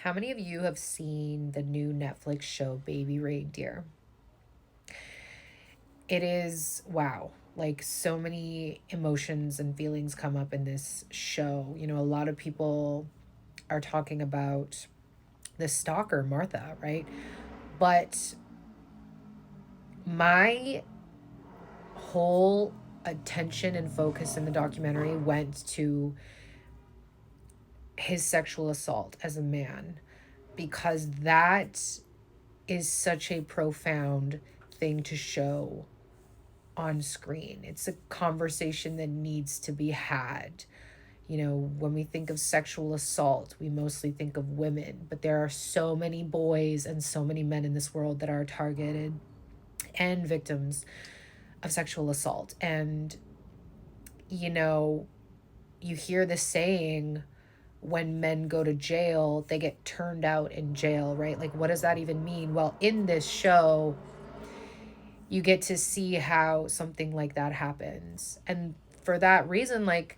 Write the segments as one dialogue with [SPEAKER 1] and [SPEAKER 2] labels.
[SPEAKER 1] How many of you have seen the new Netflix show Baby Reindeer? It is wow. Like so many emotions and feelings come up in this show. A lot of people are talking about the stalker, Martha, right? But my whole attention and focus in the documentary went to his sexual assault as a man, because that is such a profound thing to show on screen. It's a conversation that needs to be had. When we think of sexual assault, we mostly think of women, but there are so many boys and so many men in this world that are targeted and victims of sexual assault. And, you know, you hear the saying, when men go to jail, they get turned out in jail, right? Like, what does that even mean? Well, in this show, you get to see how something like that happens. And for that reason, like,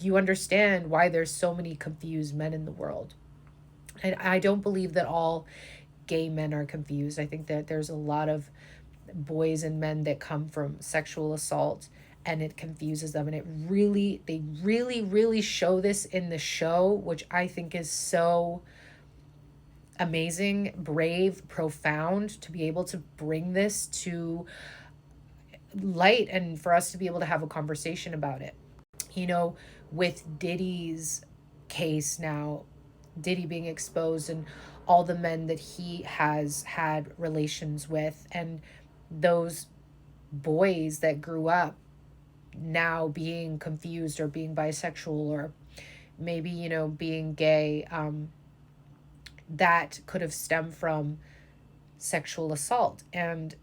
[SPEAKER 1] you understand why there's so many confused men in the world. And I don't believe that all gay men are confused. I think that there's a lot of boys and men that come from sexual assault, and it confuses them. And they really show this in the show, which I think is so amazing, brave, profound, to be able to bring this to light and for us to be able to have a conversation about it. With Diddy's case now, Diddy being exposed and all the men that he has had relations with, and those boys that grew up now being confused or being bisexual or maybe, being gay, that could have stemmed from sexual assault. And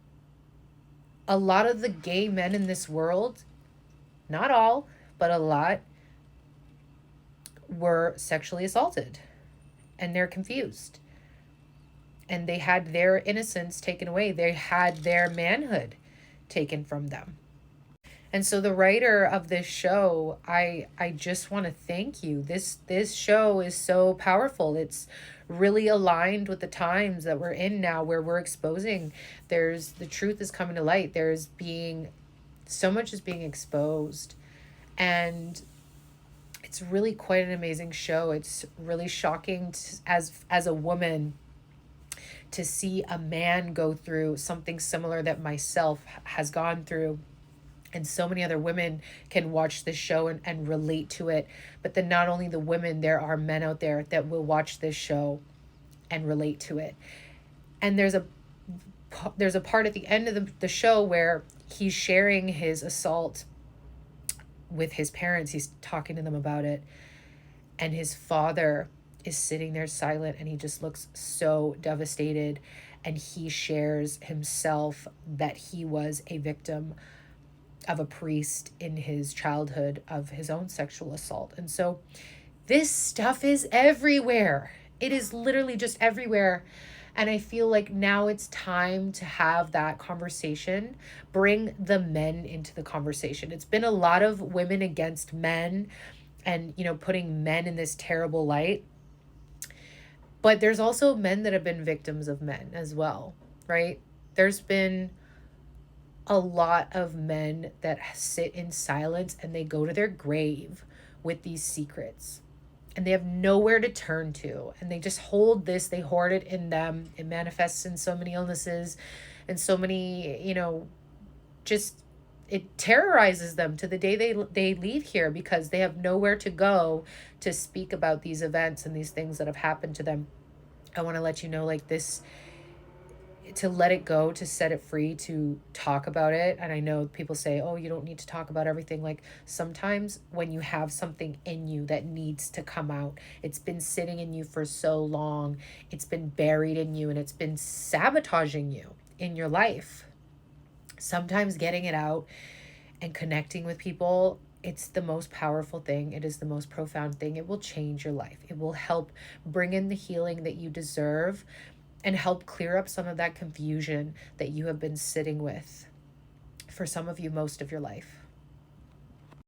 [SPEAKER 1] a lot of the gay men in this world, not all, but a lot, were sexually assaulted, and they're confused. And they had their innocence taken away. They had their manhood taken from them. And so the writer of this show, I just want to thank you. This show is so powerful. It's really aligned with the times that we're in now, where we're exposing, the truth is coming to light. There's being so much is being exposed. And it's really quite an amazing show. It's really shocking as a woman to see a man go through something similar that myself has gone through. And so many other women can watch this show and relate to it. But then not only the women, there are men out there that will watch this show and relate to it. And there's a part at the end of the show where he's sharing his assault with his parents. He's talking to them about it. And his father is sitting there silent, and he just looks so devastated. And he shares himself that he was a victim of a priest in his childhood of his own sexual assault. And so this stuff is everywhere. It is literally just everywhere. And I feel like now it's time to have that conversation, bring the men into the conversation. It's been a lot of women against men and, putting men in this terrible light. But there's also men that have been victims of men as well, right? There's been a lot of men that sit in silence, and they go to their grave with these secrets, and they have nowhere to turn to, and they just hold this, they hoard it in them. It manifests in so many illnesses and so many, just it terrorizes them to the day they leave here, because they have nowhere to go to speak about these events and these things that have happened to them. I want to let you know, like, this, to let it go, to set it free, to talk about it. And I know people say, oh, you don't need to talk about everything. Like, sometimes when you have something in you that needs to come out, it's been sitting in you for so long, it's been buried in you, and it's been sabotaging you in your life. Sometimes getting it out and connecting with people, it's the most powerful thing. It is the most profound thing. It will change your life. It will help bring in the healing that you deserve, and help clear up some of that confusion that you have been sitting with, for some of you, most of your life.